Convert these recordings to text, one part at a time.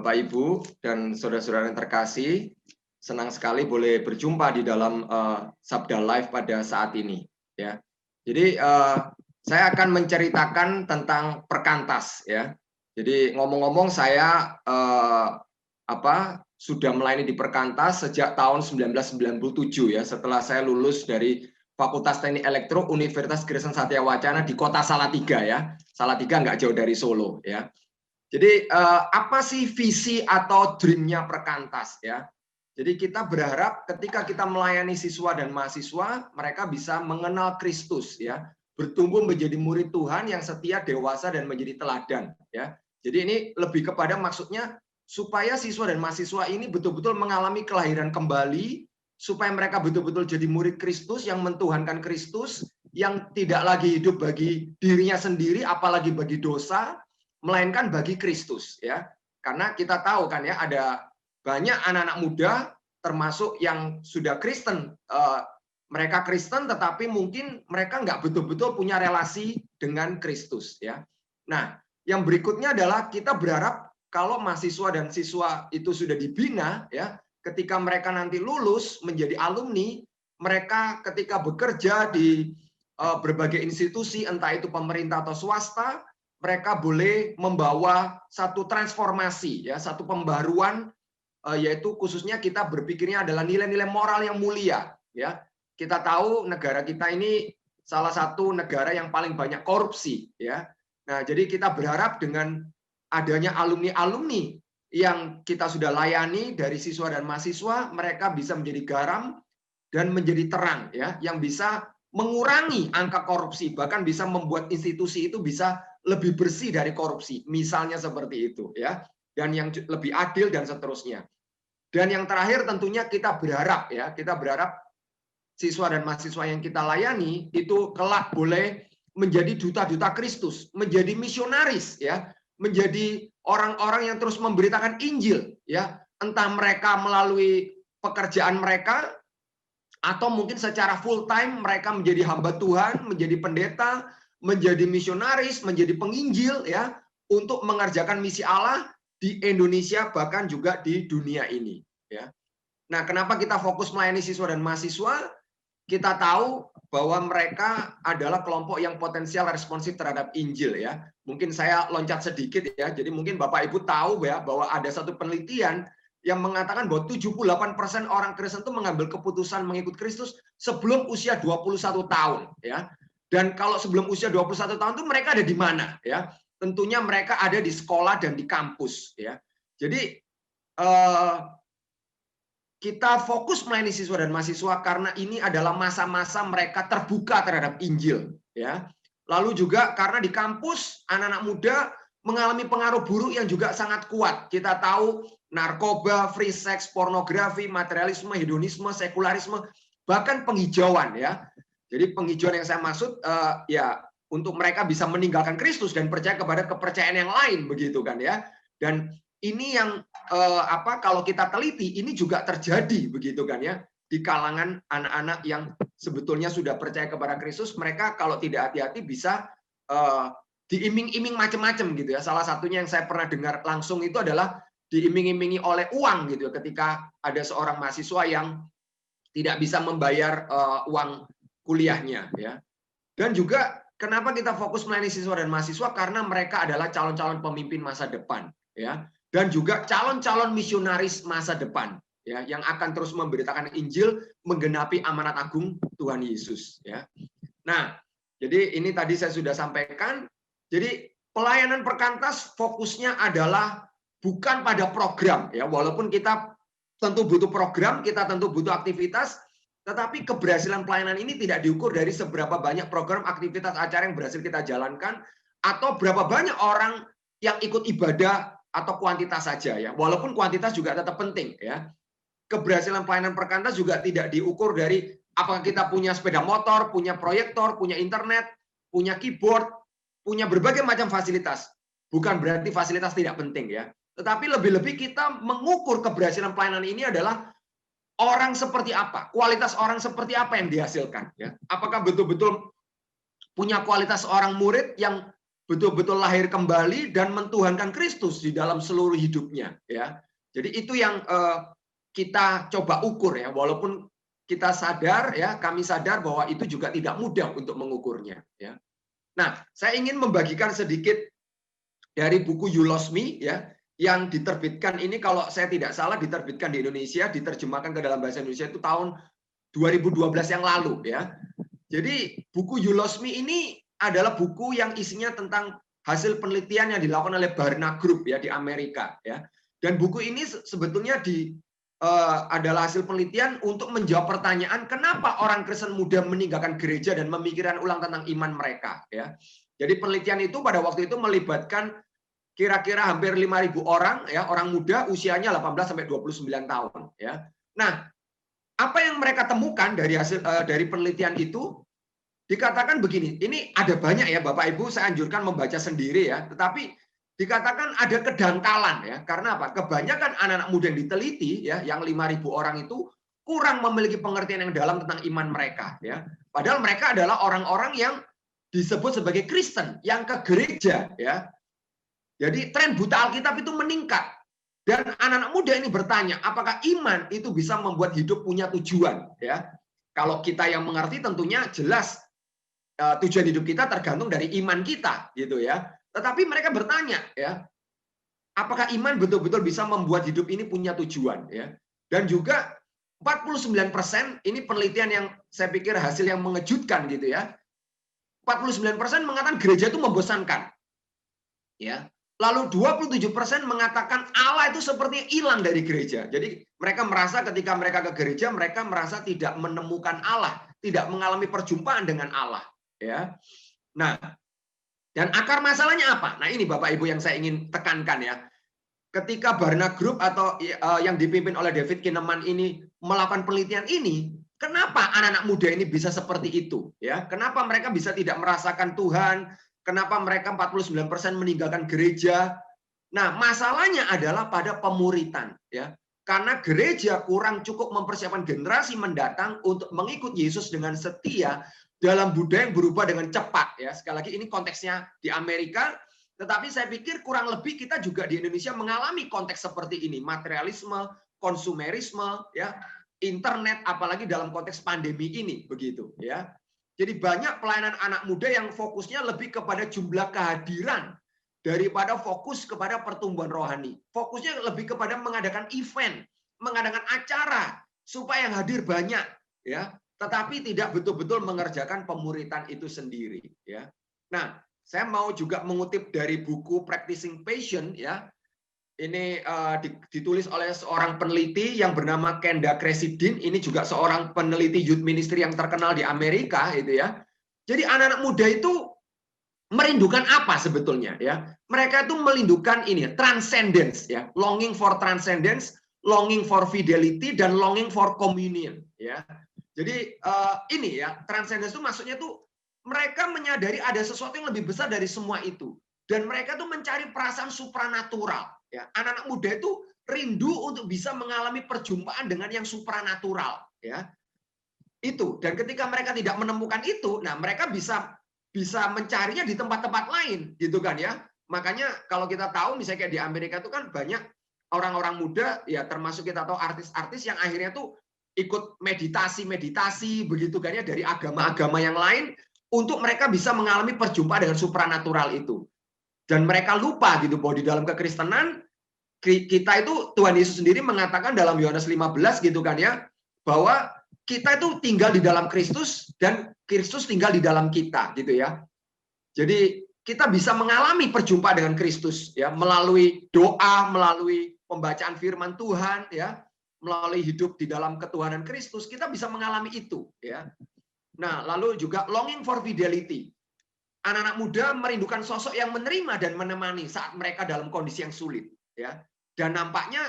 Bapak, Ibu, dan saudara-saudara yang terkasih. Senang sekali boleh berjumpa di dalam Sabda Live pada saat ini. Ya, jadi saya akan menceritakan tentang perkantas. Ya, jadi ngomong-ngomong saya sudah melayani di perkantas sejak tahun 1997 ya. Setelah saya lulus dari Fakultas Teknik Elektro Universitas Kristen Satya Wacana di Kota Salatiga ya. Salatiga nggak jauh dari Solo ya. Jadi apa sih visi atau dream-nya perkantas ya? Jadi kita berharap ketika kita melayani siswa dan mahasiswa, mereka bisa mengenal Kristus ya, bertumbuh menjadi murid Tuhan yang setia, dewasa dan menjadi teladan ya. Jadi ini lebih kepada maksudnya supaya siswa dan mahasiswa ini betul-betul mengalami kelahiran kembali, supaya mereka betul-betul jadi murid Kristus yang mentuhankan Kristus, yang tidak lagi hidup bagi dirinya sendiri, apalagi bagi dosa, melainkan bagi Kristus ya. Karena kita tahu kan ya, ada banyak anak-anak muda termasuk yang sudah Kristen, mereka Kristen tetapi mungkin mereka nggak betul-betul punya relasi dengan Kristus ya. Nah, yang berikutnya adalah kita berharap kalau mahasiswa dan siswa itu sudah dibina ya, ketika mereka nanti lulus menjadi alumni, mereka ketika bekerja di berbagai institusi, entah itu pemerintah atau swasta, mereka boleh membawa satu transformasi ya, satu pembaruan, yaitu khususnya kita berpikirnya adalah nilai-nilai moral yang mulia ya. Kita tahu negara kita ini salah satu negara yang paling banyak korupsi ya. Nah, jadi kita berharap dengan adanya alumni-alumni yang kita sudah layani dari siswa dan mahasiswa, mereka bisa menjadi garam dan menjadi terang ya, yang bisa mengurangi angka korupsi, bahkan bisa membuat institusi itu bisa lebih bersih dari korupsi, misalnya seperti itu ya, dan yang lebih adil dan seterusnya. Dan yang terakhir tentunya kita berharap ya, kita berharap siswa dan mahasiswa yang kita layani itu kelak boleh menjadi duta-duta Kristus, menjadi misionaris ya, menjadi orang-orang yang terus memberitakan Injil ya, entah mereka melalui pekerjaan mereka atau mungkin secara full time mereka menjadi hamba Tuhan, menjadi pendeta, menjadi misionaris, menjadi penginjil ya, untuk mengerjakan misi Allah di Indonesia bahkan juga di dunia ini ya. Nah, kenapa kita fokus melayani siswa dan mahasiswa? Kita tahu bahwa mereka adalah kelompok yang potensial responsif terhadap Injil ya. Mungkin saya loncat sedikit ya. Jadi mungkin Bapak Ibu tahu ya bahwa ada satu penelitian yang mengatakan bahwa 78% orang Kristen itu mengambil keputusan mengikut Kristus sebelum usia 21 tahun ya. Dan kalau sebelum usia 21 tahun itu mereka ada di mana ya? Tentunya mereka ada di sekolah dan di kampus ya. Jadi kita fokus melayani siswa dan mahasiswa karena ini adalah masa-masa mereka terbuka terhadap Injil ya. Lalu juga karena di kampus anak-anak muda mengalami pengaruh buruk yang juga sangat kuat. Kita tahu narkoba, free sex, pornografi, materialisme, hedonisme, sekularisme, bahkan penghijauan ya. Jadi penghijauan yang saya maksud ya untuk mereka bisa meninggalkan Kristus dan percaya kepada kepercayaan yang lain begitu kan ya. Dan ini yang kalau kita teliti ini juga terjadi begitu kan ya di kalangan anak-anak yang sebetulnya sudah percaya kepada Kristus. Mereka kalau tidak hati-hati bisa diiming-iming macam-macam gitu ya. Salah satunya yang saya pernah dengar langsung itu adalah diiming-imingi oleh uang gitu ya, ketika ada seorang mahasiswa yang tidak bisa membayar uang kuliahnya ya. Dan juga kenapa kita fokus melayani siswa dan mahasiswa, karena mereka adalah calon-calon pemimpin masa depan ya, dan juga calon-calon misionaris masa depan ya, yang akan terus memberitakan Injil, menggenapi amanat agung Tuhan Yesus ya. Nah, jadi ini tadi saya sudah sampaikan. Jadi pelayanan perkantas fokusnya adalah bukan pada program ya, walaupun kita tentu butuh program, kita tentu butuh aktivitas, tetapi keberhasilan pelayanan ini tidak diukur dari seberapa banyak program, aktivitas, acara yang berhasil kita jalankan, atau berapa banyak orang yang ikut ibadah atau kuantitas saja ya. Walaupun kuantitas juga tetap penting ya. Keberhasilan pelayanan perkantas juga tidak diukur dari apakah kita punya sepeda motor, punya proyektor, punya internet, punya keyboard, punya berbagai macam fasilitas. Bukan berarti fasilitas tidak penting ya. Tetapi lebih-lebih kita mengukur keberhasilan pelayanan ini adalah orang seperti apa, kualitas orang seperti apa yang dihasilkan ya. Apakah betul-betul punya kualitas orang murid yang betul-betul lahir kembali dan mentuhankan Kristus di dalam seluruh hidupnya, ya. Jadi itu yang kita coba ukur, ya, walaupun kita sadar, ya, kami sadar bahwa itu juga tidak mudah untuk mengukurnya, ya. Nah, saya ingin membagikan sedikit dari buku You Lost Me, ya, yang diterbitkan ini, kalau saya tidak salah diterbitkan di Indonesia, diterjemahkan ke dalam bahasa Indonesia itu tahun 2012 yang lalu, ya. Jadi buku You Lost Me ini adalah buku yang isinya tentang hasil penelitian yang dilakukan oleh Barna Group, ya, di Amerika, ya. Dan buku ini sebetulnya adalah hasil penelitian untuk menjawab pertanyaan kenapa orang Kristen muda meninggalkan gereja dan memikirkan ulang tentang iman mereka, ya. Jadi penelitian itu pada waktu itu melibatkan kira-kira hampir 5.000 orang, ya, orang muda usianya 18 sampai 29 tahun, ya. Nah, apa yang mereka temukan dari hasil dari penelitian itu dikatakan begini, ini ada banyak, ya, Bapak Ibu, saya anjurkan membaca sendiri, ya, tetapi dikatakan ada kedangkalan, ya. Karena apa? Kebanyakan anak-anak muda yang diteliti, ya, yang 5.000 orang itu kurang memiliki pengertian yang dalam tentang iman mereka, ya. Padahal mereka adalah orang-orang yang disebut sebagai Kristen, yang ke gereja, ya. Jadi tren buta Alkitab itu meningkat. Dan anak-anak muda ini bertanya, apakah iman itu bisa membuat hidup punya tujuan, ya? Kalau kita yang mengerti tentunya jelas tujuan hidup kita tergantung dari iman kita, gitu, ya. Tetapi mereka bertanya, ya, apakah iman betul-betul bisa membuat hidup ini punya tujuan, ya? Dan juga 49%, ini penelitian yang saya pikir hasil yang mengejutkan, gitu, ya. 49% mengatakan gereja itu membosankan, ya. Lalu 27% mengatakan Allah itu seperti hilang dari gereja. Jadi mereka merasa ketika mereka ke gereja, mereka merasa tidak menemukan Allah, tidak mengalami perjumpaan dengan Allah, ya. Nah, dan akar masalahnya apa? Nah, ini Bapak Ibu yang saya ingin tekankan, ya. Ketika Barna Group atau yang dipimpin oleh David Kinnaman ini melakukan penelitian ini, kenapa anak-anak muda ini bisa seperti itu, ya? Kenapa mereka bisa tidak merasakan Tuhan? Kenapa mereka 49% meninggalkan gereja? Nah, masalahnya adalah pada pemuritan, ya. Karena gereja kurang cukup mempersiapkan generasi mendatang untuk mengikut Yesus dengan setia dalam budaya yang berubah dengan cepat, ya. Sekali lagi ini konteksnya di Amerika, tetapi saya pikir kurang lebih kita juga di Indonesia mengalami konteks seperti ini, materialisme, konsumerisme, ya, internet, apalagi dalam konteks pandemi ini, begitu, ya. Jadi banyak pelayanan anak muda yang fokusnya lebih kepada jumlah kehadiran daripada fokus kepada pertumbuhan rohani. Fokusnya lebih kepada mengadakan event, mengadakan acara supaya yang hadir banyak, ya. Tetapi tidak betul-betul mengerjakan pemuritan itu sendiri, ya. Nah, saya mau juga mengutip dari buku Practicing Passion, ya. Ini ditulis oleh seorang peneliti yang bernama Kenda Kresidin. Ini juga seorang peneliti youth ministry yang terkenal di Amerika, itu, ya. Jadi anak-anak muda itu merindukan apa sebetulnya, ya? Mereka itu merindukan ini, transcendence, ya, longing for transcendence, longing for fidelity, dan longing for communion, ya. Jadi ini, ya, transcendence itu maksudnya tuh mereka menyadari ada sesuatu yang lebih besar dari semua itu, dan mereka tuh mencari perasaan supranatural, ya. Anak-anak muda itu rindu untuk bisa mengalami perjumpaan dengan yang supranatural, ya. Itu, dan ketika mereka tidak menemukan itu, nah mereka bisa mencarinya di tempat-tempat lain, gitu kan, ya. Makanya kalau kita tahu misalnya kayak di Amerika itu kan banyak orang-orang muda, ya, termasuk kita tahu artis-artis yang akhirnya tuh ikut meditasi begitu kan, ya, dari agama-agama yang lain untuk mereka bisa mengalami perjumpaan dengan supranatural itu. Dan mereka lupa gitu bahwa di dalam kekristenan kita itu, Tuhan Yesus sendiri mengatakan dalam Yohanes 15 gitu kan, ya, bahwa kita itu tinggal di dalam Kristus dan Kristus tinggal di dalam kita, gitu, ya. Jadi kita bisa mengalami perjumpaan dengan Kristus, ya, melalui doa, melalui pembacaan firman Tuhan, ya, melalui hidup di dalam ketuhanan Kristus, kita bisa mengalami itu, ya. Nah, lalu juga longing for fidelity. Anak-anak muda merindukan sosok yang menerima dan menemani saat mereka dalam kondisi yang sulit, ya. Dan nampaknya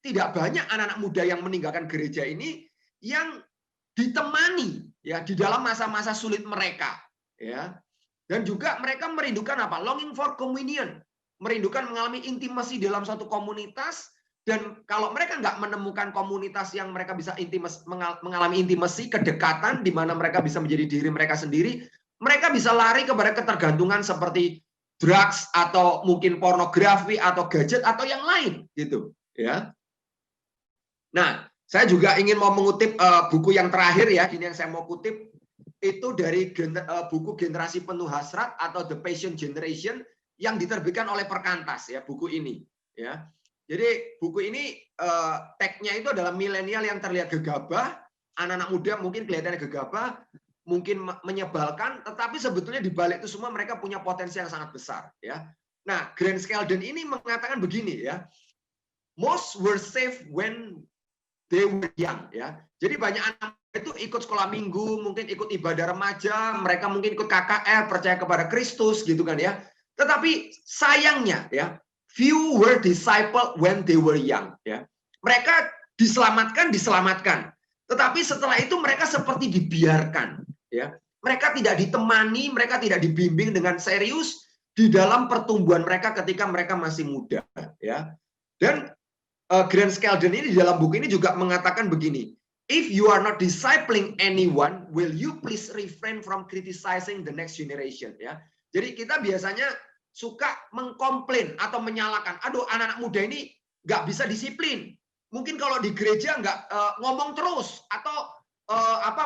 tidak banyak anak-anak muda yang meninggalkan gereja ini yang ditemani, ya, di dalam masa-masa sulit mereka, ya. Dan juga mereka merindukan apa? Longing for communion, merindukan mengalami intimasi dalam satu komunitas. Dan kalau mereka nggak menemukan komunitas yang mereka bisa mengalami intimasi, kedekatan, di mana mereka bisa menjadi diri mereka sendiri, mereka bisa lari kepada ketergantungan seperti drugs atau mungkin pornografi atau gadget atau yang lain gitu ya. Nah, saya juga ingin mau mengutip buku yang terakhir ya, ini yang saya mau kutip itu dari buku Generasi Penuh Hasrat atau The Passion Generation yang diterbitkan oleh Perkantas ya, buku ini ya. Jadi buku ini tagnya itu adalah milenial yang terlihat gegabah, anak-anak muda mungkin kelihatannya gegabah, mungkin menyebalkan, tetapi sebetulnya di balik itu semua mereka punya potensi yang sangat besar ya. Nah, Grant Skeldon ini mengatakan begini ya, most were saved when they were young ya. Jadi banyak anak itu ikut sekolah minggu, mungkin ikut ibadah remaja, mereka mungkin ikut KKR, percaya kepada Kristus gitu kan ya. Tetapi sayangnya ya, few were disciple when they were young ya. Mereka diselamatkan. Tetapi setelah itu mereka seperti dibiarkan ya. Mereka tidak ditemani, mereka tidak dibimbing dengan serius di dalam pertumbuhan mereka ketika mereka masih muda ya. Dan Grant Skeldon ini di dalam buku ini juga mengatakan begini, if you are not discipling anyone, will you please refrain from criticizing the next generation ya. Jadi kita biasanya suka mengkomplain atau menyalahkan, aduh anak-anak muda ini nggak bisa disiplin. Mungkin kalau di gereja nggak ngomong terus atau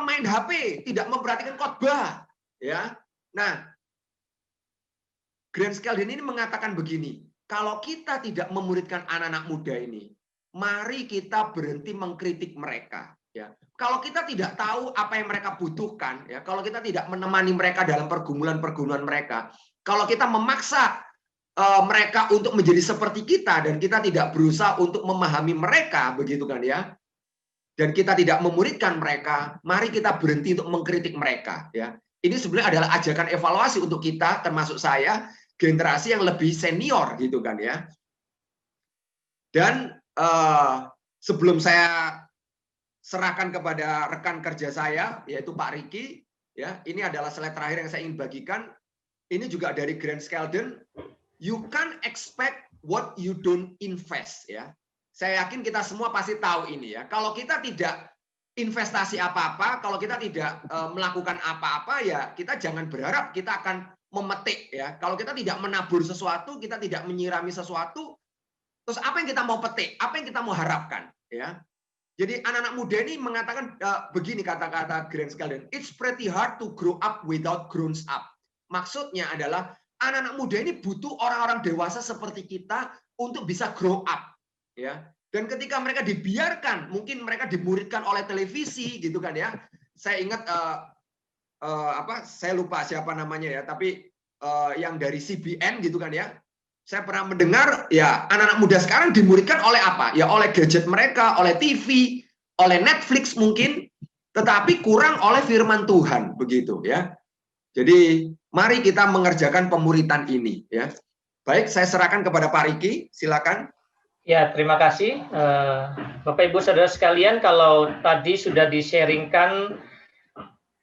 main HP, tidak memperhatikan khotbah ya. Nah, Grant Skeldon ini mengatakan begini, kalau kita tidak memuridkan anak-anak muda ini, mari kita berhenti mengkritik mereka. Ya, kalau kita tidak tahu apa yang mereka butuhkan, ya, kalau kita tidak menemani mereka dalam pergumulan-pergumulan mereka, kalau kita memaksa mereka untuk menjadi seperti kita dan kita tidak berusaha untuk memahami mereka, begitu kan ya? Dan kita tidak memuridkan mereka, mari kita berhenti untuk mengkritik mereka. Ya, ini sebenarnya adalah ajakan evaluasi untuk kita, termasuk saya. Generasi yang lebih senior gitu kan ya. Dan sebelum saya serahkan kepada rekan kerja saya yaitu Pak Riki ya, ini adalah slide terakhir yang saya ingin bagikan. Ini juga dari Grant Skeldon. You can't expect what you don't invest ya. Saya yakin kita semua pasti tahu ini ya. Kalau kita tidak investasi apa-apa, kalau kita tidak melakukan apa-apa ya kita jangan berharap kita akan memetik ya. Kalau kita tidak menabur sesuatu, kita tidak menyirami sesuatu, terus apa yang kita mau petik, apa yang kita mau harapkan ya. Jadi anak-anak muda ini mengatakan begini kata-kata Grant Skeldon, it's pretty hard to grow up without grown up. Maksudnya adalah anak-anak muda ini butuh orang-orang dewasa seperti kita untuk bisa grow up ya. Dan ketika mereka dibiarkan, mungkin mereka dimuridkan oleh televisi gitu kan ya. Saya ingat saya lupa siapa namanya ya, tapi yang dari CBN gitu kan ya. Saya pernah mendengar ya anak-anak muda sekarang dimuridkan oleh apa? Ya oleh gadget mereka, oleh TV, oleh Netflix mungkin, tetapi kurang oleh firman Tuhan begitu ya. Jadi mari kita mengerjakan pemuritan ini ya. Baik, saya serahkan kepada Pak Riki, silakan. Ya, terima kasih. Bapak Ibu Saudara sekalian, kalau tadi sudah di-sharingkan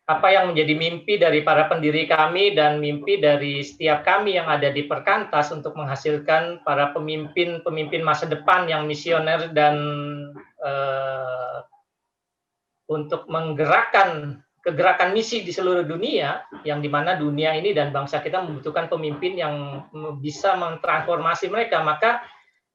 apa yang menjadi mimpi dari para pendiri kami dan mimpi dari setiap kami yang ada di Perkantas untuk menghasilkan para pemimpin masa depan yang misioner dan untuk menggerakkan kegerakan misi di seluruh dunia, yang dimana dunia ini dan bangsa kita membutuhkan pemimpin yang bisa mentransformasi mereka, maka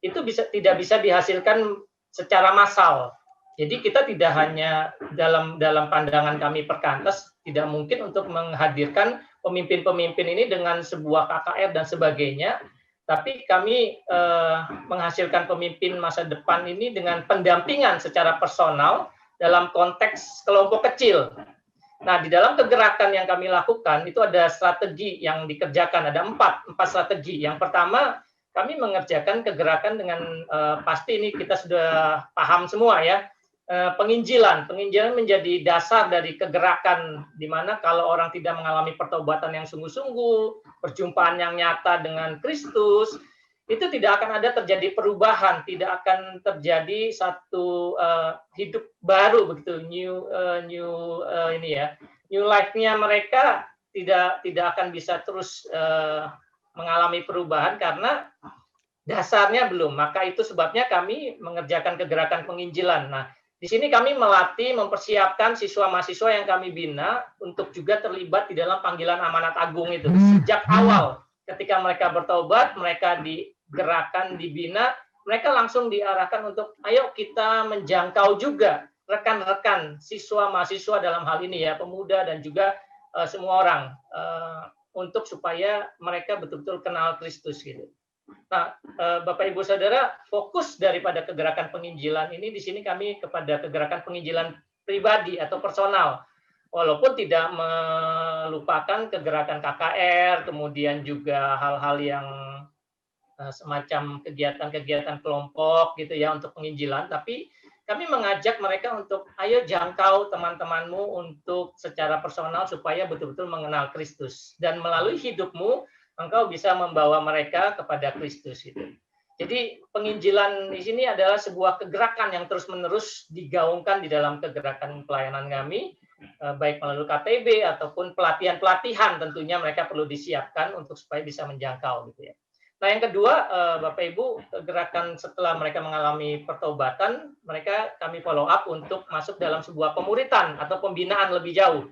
itu tidak bisa dihasilkan secara massal. Jadi kita tidak hanya dalam pandangan kami Perkantas tidak mungkin untuk menghadirkan pemimpin-pemimpin ini dengan sebuah KKR dan sebagainya, tapi kami menghasilkan pemimpin masa depan ini dengan pendampingan secara personal dalam konteks kelompok kecil. Nah, di dalam kegerakan yang kami lakukan itu ada strategi yang dikerjakan, ada empat strategi. Yang pertama, kami mengerjakan kegerakan dengan pasti ini kita sudah paham semua ya. Penginjilan menjadi dasar dari kegerakan di mana kalau orang tidak mengalami pertobatan yang sungguh-sungguh, perjumpaan yang nyata dengan Kristus, itu tidak akan ada terjadi perubahan, tidak akan terjadi satu hidup baru begitu, new life-nya mereka tidak akan bisa terus mengalami perubahan karena dasarnya belum. Maka itu sebabnya kami mengerjakan kegerakan penginjilan. Nah, di sini kami melatih, mempersiapkan siswa-mahasiswa yang kami bina untuk juga terlibat di dalam panggilan amanat agung itu. Sejak awal, ketika mereka bertobat, mereka digerakkan, dibina, mereka langsung diarahkan untuk ayo kita menjangkau juga rekan-rekan siswa mahasiswa dalam hal ini ya, pemuda dan juga semua orang untuk supaya mereka betul-betul kenal Kristus gitu. Nah, Bapak Ibu Saudara, fokus daripada kegerakan penginjilan ini di sini kami kepada kegerakan penginjilan pribadi atau personal. Walaupun tidak melupakan kegerakan KKR, kemudian juga hal-hal yang semacam kegiatan-kegiatan kelompok gitu ya untuk penginjilan, tapi kami mengajak mereka untuk ayo jangkau teman-temanmu untuk secara personal supaya betul-betul mengenal Kristus, dan melalui hidupmu engkau bisa membawa mereka kepada Kristus itu. Jadi penginjilan di sini adalah sebuah kegerakan yang terus-menerus digaungkan di dalam kegerakan pelayanan kami, baik melalui KTB ataupun pelatihan-pelatihan, tentunya mereka perlu disiapkan untuk supaya bisa menjangkau gitu ya. Nah, yang kedua, Bapak Ibu, gerakan setelah mereka mengalami pertobatan, mereka kami follow up untuk masuk dalam sebuah pemuritan atau pembinaan lebih jauh.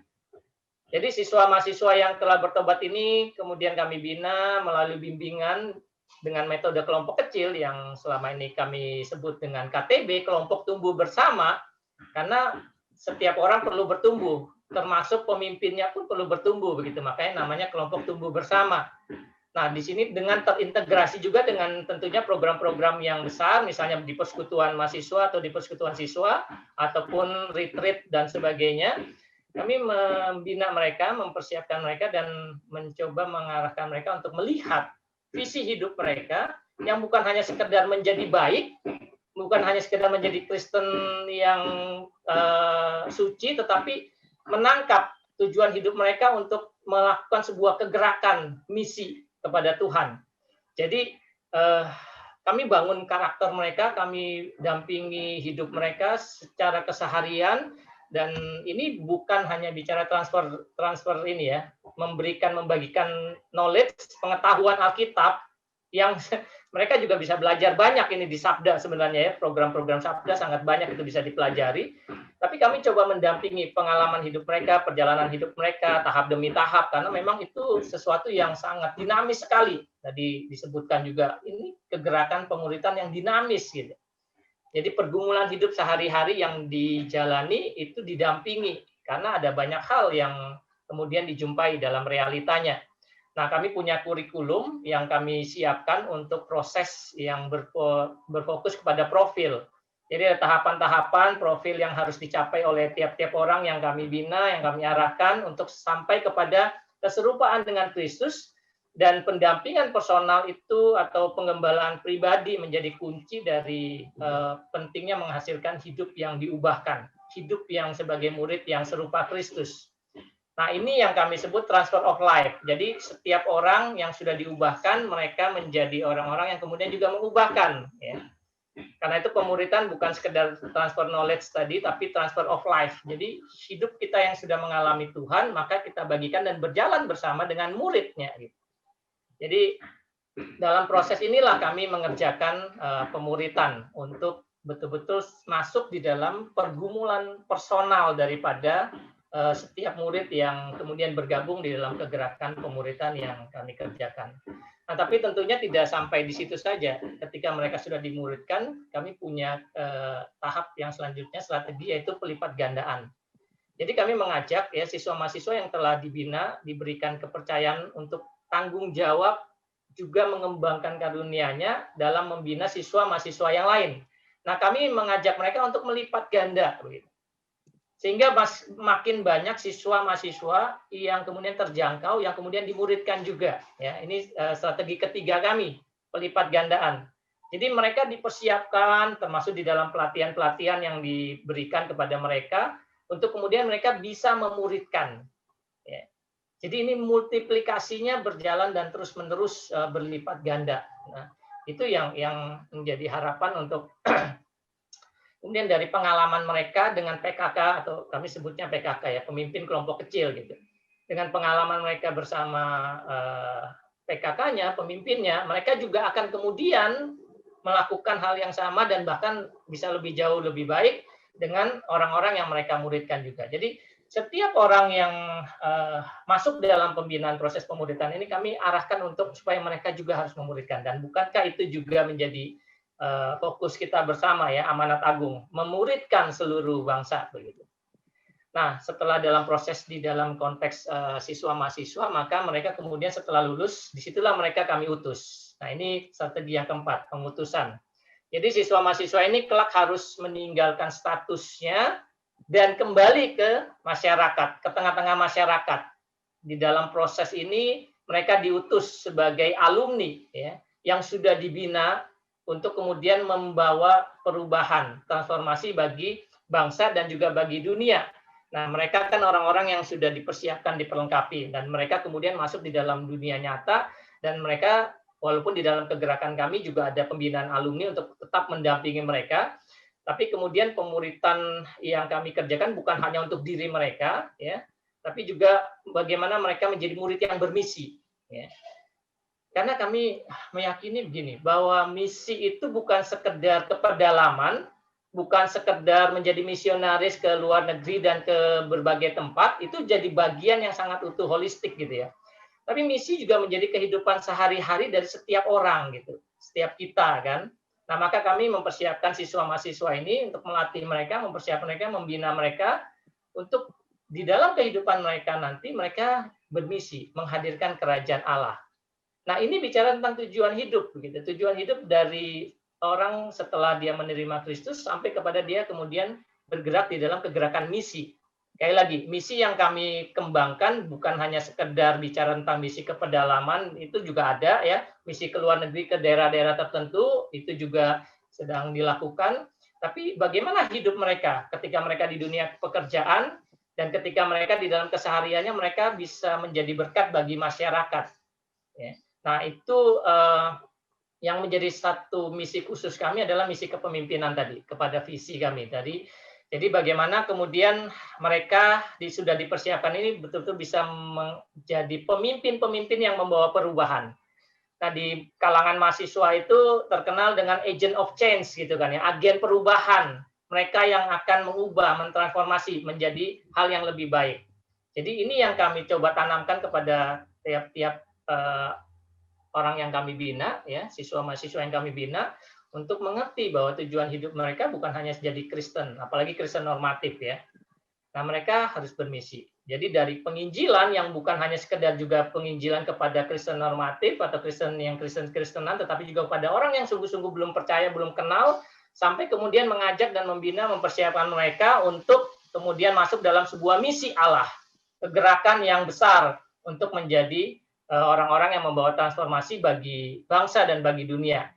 Jadi siswa mahasiswa yang telah bertobat ini kemudian kami bina melalui bimbingan dengan metode kelompok kecil yang selama ini kami sebut dengan KTB, kelompok tumbuh bersama, karena setiap orang perlu bertumbuh, termasuk pemimpinnya pun perlu bertumbuh begitu, makanya namanya kelompok tumbuh bersama. Nah, di sini dengan terintegrasi juga dengan tentunya program-program yang besar, misalnya di persekutuan mahasiswa atau di persekutuan siswa, ataupun retreat dan sebagainya. Kami membina mereka, mempersiapkan mereka, dan mencoba mengarahkan mereka untuk melihat visi hidup mereka yang bukan hanya sekedar menjadi baik, bukan hanya sekedar menjadi Kristen yang suci, tetapi menangkap tujuan hidup mereka untuk melakukan sebuah kegerakan misi kepada Tuhan. Jadi kami bangun karakter mereka, kami dampingi hidup mereka secara keseharian, dan ini bukan hanya bicara transfer ini ya, membagikan knowledge, pengetahuan Alkitab yang mereka juga bisa belajar banyak ini di Sabda sebenarnya ya, program-program Sabda sangat banyak itu bisa dipelajari. Tapi kami coba mendampingi pengalaman hidup mereka, perjalanan hidup mereka, tahap demi tahap, karena memang itu sesuatu yang sangat dinamis sekali. Tadi disebutkan juga, ini kegerakan pemuritan yang dinamis gitu. Jadi pergumulan hidup sehari-hari yang dijalani itu didampingi, karena ada banyak hal yang kemudian dijumpai dalam realitanya. Nah, kami punya kurikulum yang kami siapkan untuk proses yang berfokus kepada profil. Jadi ada tahapan-tahapan profil yang harus dicapai oleh tiap-tiap orang yang kami bina, yang kami arahkan untuk sampai kepada keserupaan dengan Kristus, dan pendampingan personal itu atau pengembalaan pribadi menjadi kunci dari pentingnya menghasilkan hidup yang diubahkan, hidup yang sebagai murid yang serupa Kristus. Nah, ini yang kami sebut transfer of life. Jadi setiap orang yang sudah diubahkan, mereka menjadi orang-orang yang kemudian juga mengubahkan. Ya. Karena itu pemuritan bukan sekedar transfer knowledge tadi, tapi transfer of life. Jadi hidup kita yang sudah mengalami Tuhan, maka kita bagikan dan berjalan bersama dengan muridnya. Gitu. Jadi dalam proses inilah kami mengerjakan pemuritan untuk betul-betul masuk di dalam pergumulan personal daripada setiap murid yang kemudian bergabung di dalam kegerakan pemuritan yang kami kerjakan. Nah, tapi tentunya tidak sampai di situ saja. Ketika mereka sudah dimuridkan, kami punya tahap yang selanjutnya, strategi, yaitu pelipat gandaan. Jadi kami mengajak ya siswa-mahasiswa yang telah dibina, diberikan kepercayaan untuk tanggung jawab juga mengembangkan karunia-Nya dalam membina siswa-mahasiswa yang lain. Nah, kami mengajak mereka untuk melipat ganda, sehingga makin banyak siswa-mahasiswa yang kemudian terjangkau, yang kemudian dimuridkan juga. Ya, ini strategi ketiga kami, pelipat gandaan. Jadi mereka dipersiapkan, termasuk di dalam pelatihan-pelatihan yang diberikan kepada mereka, untuk kemudian mereka bisa memuridkan. Ya. Jadi ini multiplikasinya berjalan dan terus-menerus berlipat ganda. Nah, itu yang menjadi harapan untuk kemudian dari pengalaman mereka dengan PKK, atau kami sebutnya PKK ya, pemimpin kelompok kecil gitu. Dengan pengalaman mereka bersama PKK-nya, pemimpinnya, mereka juga akan kemudian melakukan hal yang sama dan bahkan bisa lebih jauh lebih baik dengan orang-orang yang mereka muridkan juga. Jadi setiap orang yang masuk dalam pembinaan proses pemuridan ini kami arahkan untuk supaya mereka juga harus memuridkan. Dan bukankah itu juga menjadi fokus kita bersama ya, amanat agung, memuridkan seluruh bangsa begitu. Nah, setelah dalam proses di dalam konteks siswa mahasiswa, maka mereka kemudian setelah lulus, disitulah mereka kami utus. Nah, ini strategi yang keempat, pengutusan. Jadi siswa mahasiswa ini kelak harus meninggalkan statusnya dan kembali ke masyarakat, ke tengah-tengah masyarakat. Di dalam proses ini mereka diutus sebagai alumni ya, yang sudah dibina untuk kemudian membawa perubahan, transformasi bagi bangsa dan juga bagi dunia. Nah, mereka kan orang-orang yang sudah dipersiapkan, diperlengkapi, dan mereka kemudian masuk di dalam dunia nyata, dan mereka, walaupun di dalam kegerakan kami juga ada pembinaan alumni untuk tetap mendampingi mereka, tapi kemudian pemuritan yang kami kerjakan bukan hanya untuk diri mereka, ya, tapi juga bagaimana mereka menjadi murid yang bermisi. Ya. Karena kami meyakini begini, bahwa misi itu bukan sekedar kepedalaman, bukan sekedar menjadi misionaris ke luar negeri dan ke berbagai tempat, itu jadi bagian yang sangat utuh, holistik gitu ya. Tapi misi juga menjadi kehidupan sehari-hari dari setiap orang gitu, setiap kita kan. Nah, maka kami mempersiapkan siswa-mahasiswa ini untuk melatih mereka, mempersiapkan mereka, membina mereka untuk di dalam kehidupan mereka nanti mereka bermisi menghadirkan kerajaan Allah. Nah, ini bicara tentang tujuan hidup begitu. Tujuan hidup dari orang setelah dia menerima Kristus sampai kepada dia kemudian bergerak di dalam kegerakan misi. Sekali lagi, misi yang kami kembangkan bukan hanya sekedar bicara tentang misi ke pedalaman, itu juga ada ya, misi ke luar negeri ke daerah-daerah tertentu, itu juga sedang dilakukan. Tapi bagaimana hidup mereka ketika mereka di dunia pekerjaan dan ketika mereka di dalam kesehariannya mereka bisa menjadi berkat bagi masyarakat. Ya. Nah, itu yang menjadi satu misi khusus kami adalah misi kepemimpinan tadi, kepada visi kami tadi. Jadi bagaimana kemudian mereka sudah dipersiapkan ini betul-betul bisa menjadi pemimpin-pemimpin yang membawa perubahan. Nah, di kalangan mahasiswa itu terkenal dengan agent of change gitu kan ya, agen perubahan. Mereka yang akan mengubah, mentransformasi menjadi hal yang lebih baik. Jadi ini yang kami coba tanamkan kepada tiap-tiap orang yang kami bina, ya, siswa-mahasiswa yang kami bina, untuk mengerti bahwa tujuan hidup mereka bukan hanya jadi Kristen, apalagi Kristen normatif ya. Nah, mereka harus bermisi. Jadi dari penginjilan yang bukan hanya sekedar juga penginjilan kepada Kristen normatif atau Kristen yang Kristen-Kristenan, tetapi juga kepada orang yang sungguh-sungguh belum percaya, belum kenal, sampai kemudian mengajak dan membina, mempersiapkan mereka untuk kemudian masuk dalam sebuah misi Allah, kegerakan yang besar untuk menjadi orang-orang yang membawa transformasi bagi bangsa dan bagi dunia.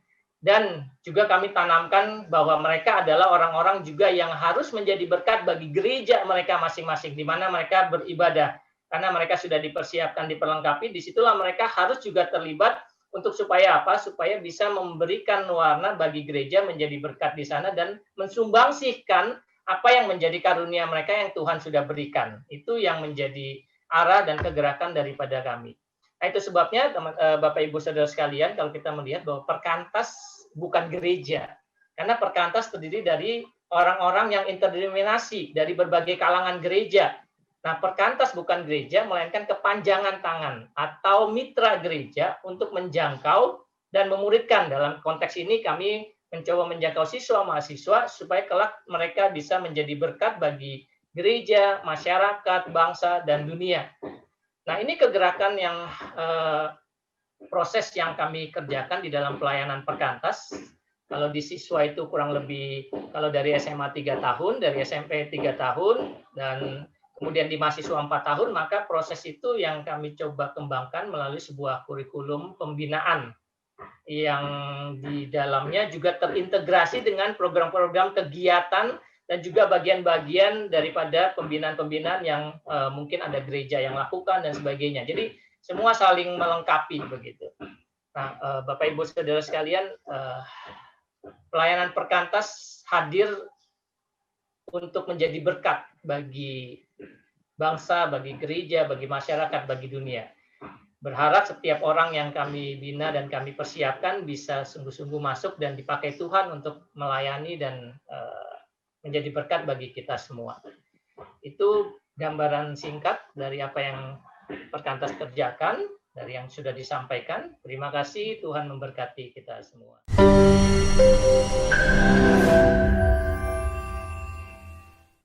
Dan juga kami tanamkan bahwa mereka adalah orang-orang juga yang harus menjadi berkat bagi gereja mereka masing-masing, di mana mereka beribadah. Karena mereka sudah dipersiapkan, diperlengkapi, disitulah mereka harus juga terlibat untuk supaya apa? Supaya bisa memberikan warna bagi gereja menjadi berkat di sana dan mensumbangsihkan apa yang menjadi karunia mereka yang Tuhan sudah berikan. Itu yang menjadi arah dan kegerakan daripada kami. Nah, itu sebabnya Bapak Ibu Saudara sekalian, kalau kita melihat bahwa perkantas bukan gereja. Karena perkantas terdiri dari orang-orang yang interdenominasi dari berbagai kalangan gereja. Nah, perkantas bukan gereja, melainkan kepanjangan tangan atau mitra gereja untuk menjangkau dan memuridkan. Dalam konteks ini kami mencoba menjangkau siswa-mahasiswa supaya kelak mereka bisa menjadi berkat bagi gereja, masyarakat, bangsa, dan dunia. Nah, ini kegerakan yang proses yang kami kerjakan di dalam pelayanan perkantas. Kalau di siswa itu kurang lebih, kalau dari SMA 3 tahun, dari SMP 3 tahun, dan kemudian di mahasiswa 4 tahun, maka proses itu yang kami coba kembangkan melalui sebuah kurikulum pembinaan yang di dalamnya juga terintegrasi dengan program-program kegiatan dan juga bagian-bagian daripada pembinaan-pembinaan yang mungkin ada gereja yang lakukan dan sebagainya. Jadi semua saling melengkapi begitu. Nah, Bapak Ibu Saudara sekalian, pelayanan perkantas hadir untuk menjadi berkat bagi bangsa, bagi gereja, bagi masyarakat, bagi dunia. Berharap setiap orang yang kami bina dan kami persiapkan bisa sungguh-sungguh masuk dan dipakai Tuhan untuk melayani dan menjadi berkat bagi kita semua. Itu gambaran singkat dari apa yang Perkantas kerjakan, dari yang sudah disampaikan. Terima kasih, Tuhan memberkati kita semua.